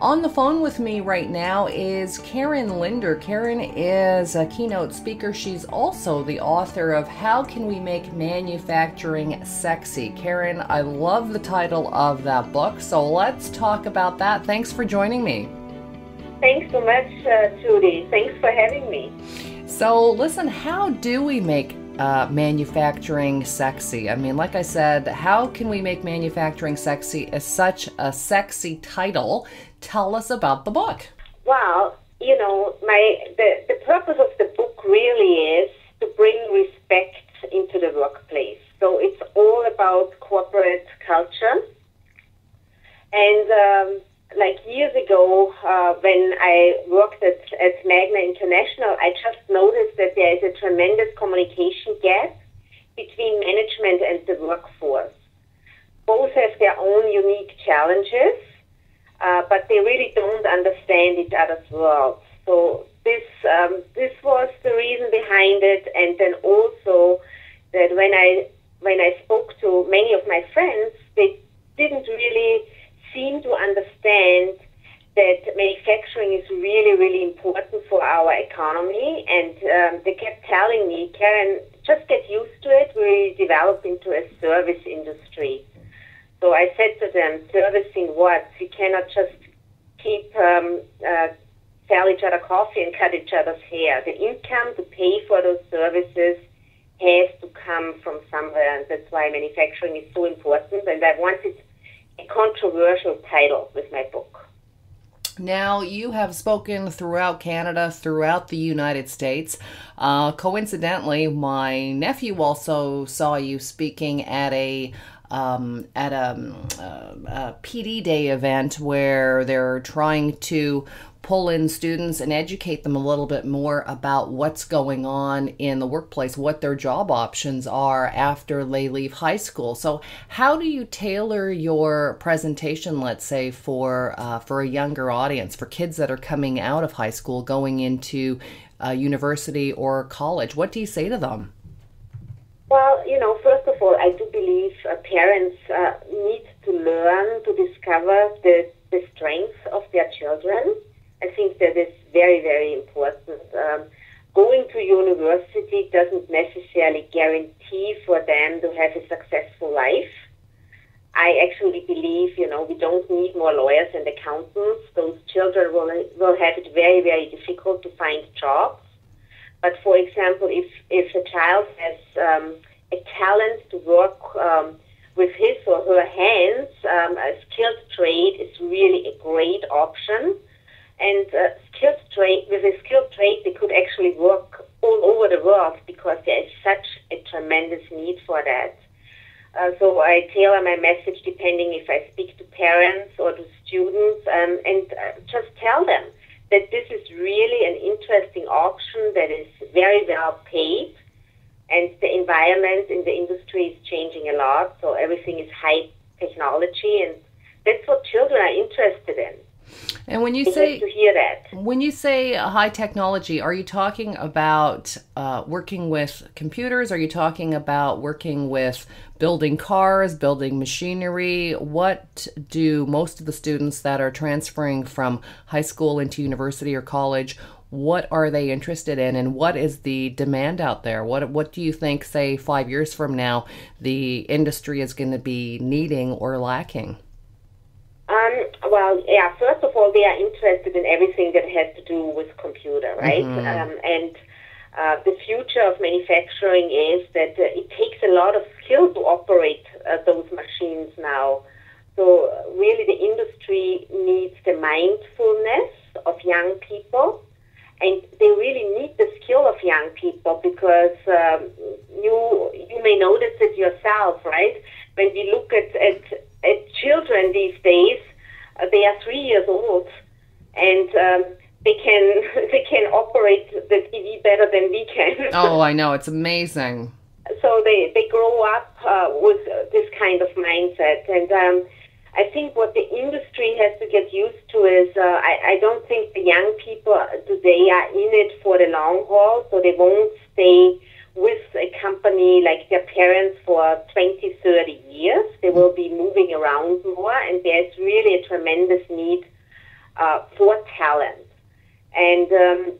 On the phone with me right now is Karin Lindner. Karin is a keynote speaker. She's also the author of How Can We Make Manufacturing Sexy? Karin, I love the title of that book, so let's talk about that. Thanks for joining me. Thanks so much, Judy. Thanks for having me. So listen, how do we make manufacturing sexy? I mean, like I said, How Can We Make Manufacturing Sexy is such a sexy title. Tell us about the book. Well, you know, the purpose of the book really is to bring respect into the workplace. So it's all about corporate culture. And like years ago, when I worked at Magna International, I just noticed that there is a tremendous communication gap between management and the workforce. Both have their own unique challenges, but they really don't understand each other's worlds. So this was the reason behind it, and then also that when I spoke to many of my friends, they didn't really seem to understand that manufacturing is really, really important for our economy. And they kept telling me, Karin, just get used to it. We develop into a service industry. So I said to them, servicing what? We cannot just keep sell each other coffee and cut each other's hair. The income to pay for those services has to come from somewhere, and that's why manufacturing is so important. And I wanted a controversial title with my book. Now, you have spoken throughout Canada, throughout the United States. Coincidentally, my nephew also saw you speaking at a PD Day event where they're trying to pull in students and educate them a little bit more about what's going on in the workplace, what their job options are after they leave high school. So how do you tailor your presentation, let's say, for a younger audience, for kids that are coming out of high school, going into university or college? What do you say to them? Well, you know, first of all, I do believe parents need to learn to discover the strengths of their children. I think that is very, very important. Going to university doesn't necessarily guarantee for them to have a successful life. I actually believe, you know, we don't need more lawyers and accountants. Those children will have it very, very difficult to find jobs. But for example, if a child has a talent to work with his or her hands, a skilled trade is really a great option. And with a skilled trade, they could actually work all over the world because there is such a tremendous need for that. So I tailor my message depending if I speak to parents or to students, and just tell them that this is really an interesting option that is very well paid, and the environment in the industry is changing a lot, so everything is high technology, and that's what children are interested in. And when you say high technology, are you talking about working with computers? Are you talking about working with building cars, building machinery? What do most of the students that are transferring from high school into university or college, what are they interested in, and what is the demand out there? What do you think, say, 5 years from now, the industry is going to be needing or lacking? Well, yeah, first of all, they are interested in everything that has to do with computer, right? Mm-hmm. And the future of manufacturing is that it takes a lot of skill to operate those machines now. So really the industry needs the mindfulness of young people, and they really need the skill of young people because you may notice it yourself, right? When we look at children these days, they are 3 years old, and they can operate the TV better than we can. Oh, I know, it's amazing. So they grow up with this kind of mindset, and I think what the industry has to get used to is I don't think the young people today are in it for the long haul, so they won't stay with a company like their parents for 20, 30 years. They will be moving around more, and there's really a tremendous need for talent. And the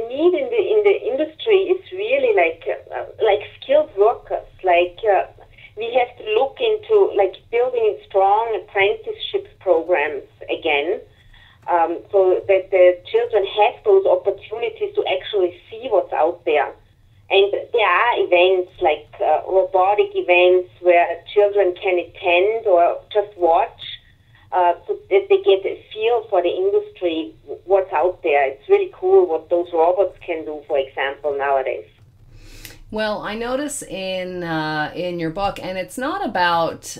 need in the industry is really like skilled workers. We have to look into building strong apprenticeship programs again, so that the children have those opportunities to actually see what's out there. And there are events like robotic events where children can attend or just watch, so that they get a feel for the industry, what's out there. It's really cool what those robots can do, for example, nowadays. Well, I notice in your book, and it's not about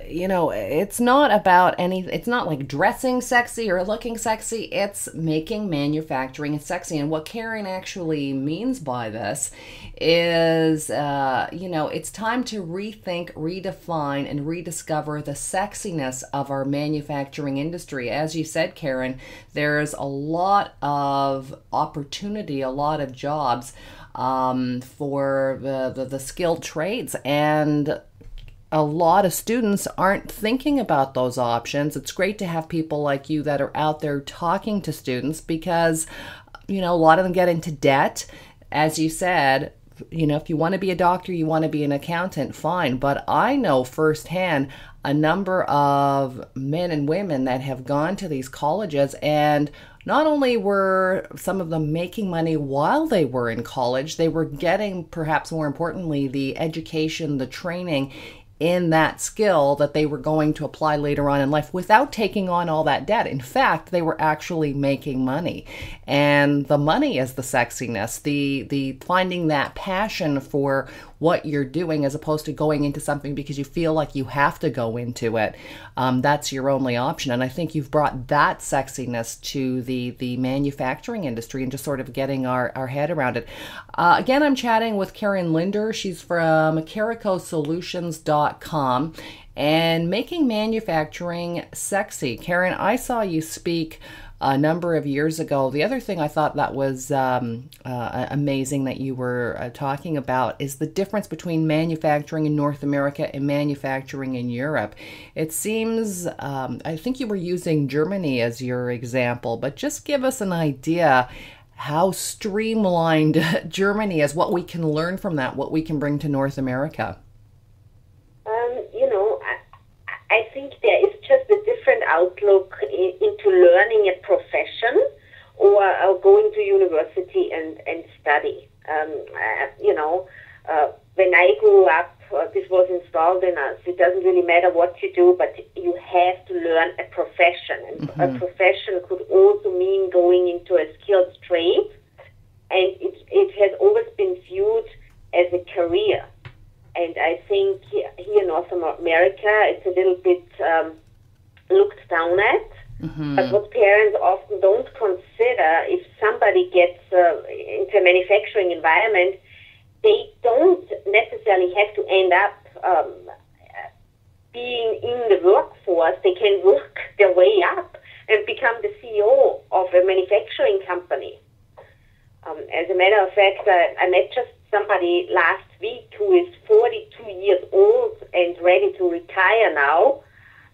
it's not about it's not like dressing sexy or looking sexy. It's making manufacturing sexy. And what Karin actually means by this is, it's time to rethink, redefine, and rediscover the sexiness of our manufacturing industry. As you said, Karin, there's a lot of opportunity, a lot of jobs for the skilled trades, and a lot of students aren't thinking about those options. It's great to have people like you that are out there talking to students, because a lot of them get into debt. As you said, if you want to be a doctor, you want to be an accountant, fine. But I know firsthand a number of men and women that have gone to these colleges, and not only were some of them making money while they were in college, they were getting, perhaps more importantly, the education, the training in that skill that they were going to apply later on in life without taking on all that debt. In fact, they were actually making money. And the money is the sexiness, the finding that passion for what you're doing, as opposed to going into something because you feel like you have to go into it. That's your only option. And I think you've brought that sexiness to the manufacturing industry and just sort of getting our head around it. Again, I'm chatting with Karin Lindner. She's from KaricoSolutions.com, and making manufacturing sexy. Karin, I saw you speak a number of years ago. The other thing I thought that was amazing that you were talking about is the difference between manufacturing in North America and manufacturing in Europe. It seems, I think you were using Germany as your example, but just give us an idea how streamlined Germany is, what we can learn from that, what we can bring to North America. I think there is just a different outlook into learning a profession or going to university and study. When I grew up, this was installed in us. It doesn't really matter what you do, but you have to learn a profession. And a profession could also mean going into a skilled trade. And it has always been viewed as a career. And I think here in North America, it's a little bit looked down at. But what parents often don't consider, if somebody gets into a manufacturing environment, they don't necessarily have to end up being in the workforce. They can work their way up and become the CEO of a manufacturing company. As a matter of fact, I met just somebody last week who is 42 years old and ready to retire now,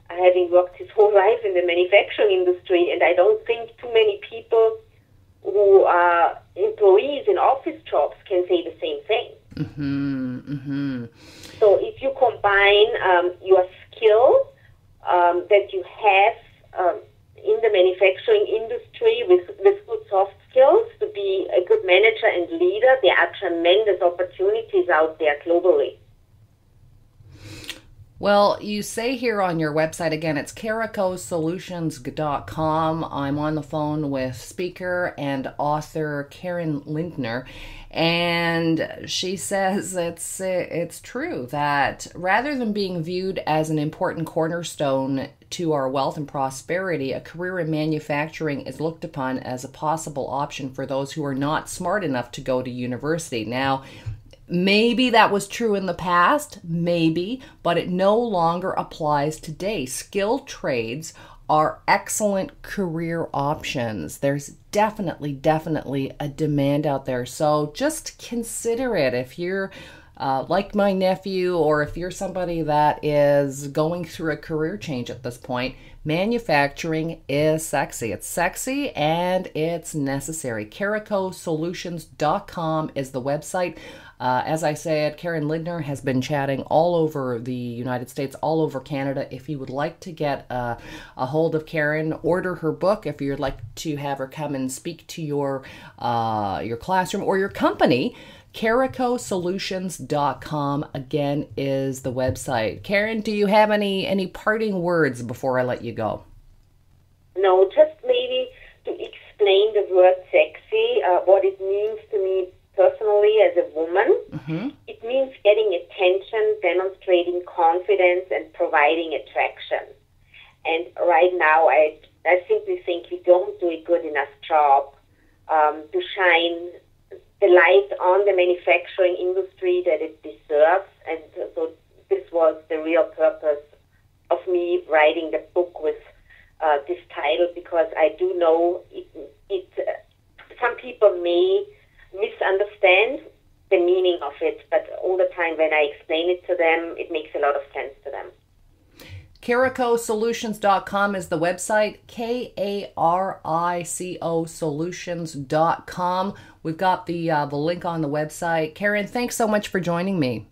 having worked his whole life in the manufacturing industry. And I don't think too many people who are employees in office jobs can say the same thing. So if you combine your skill that you have in the manufacturing industry with good soft skills to be a good manager and leader, there are tremendous opportunities out there globally. Well, you say here on your website, again, it's KaricoSolutions.com. I'm on the phone with speaker and author Karin Lindner, and she says it's true that rather than being viewed as an important cornerstone to our wealth and prosperity, a career in manufacturing is looked upon as a possible option for those who are not smart enough to go to university. Now, maybe that was true in the past, maybe, but it no longer applies today. Skilled trades are excellent career options. There's definitely a demand out there. So just consider it. If you're like my nephew, or if you're somebody that is going through a career change at this point, manufacturing is sexy. It's sexy and it's necessary. KaricoSolutions.com is the website. As I said, Karin Lindner has been chatting all over the United States, all over Canada. If you would like to get a hold of Karin, order her book. If you'd like to have her come and speak to your classroom or your company, KaricoSolutions.com again is the website. Karin, do you have any parting words before I let you go? No, just maybe to explain the word sexy, what it means to me personally as a woman. Mm-hmm. It means getting attention, demonstrating confidence, and providing attraction. And right now, I simply think we don't do a good enough job to shine the light on the manufacturing industry that it deserves. And so this was the real purpose of me writing the book with this title, because I do know some people may misunderstand the meaning of it, but all the time when I explain it to them, it makes a lot of sense to them. KaricoSolutions.com is the website, Karico Solutions.com. We've got the link on the website. Karin, thanks so much for joining me.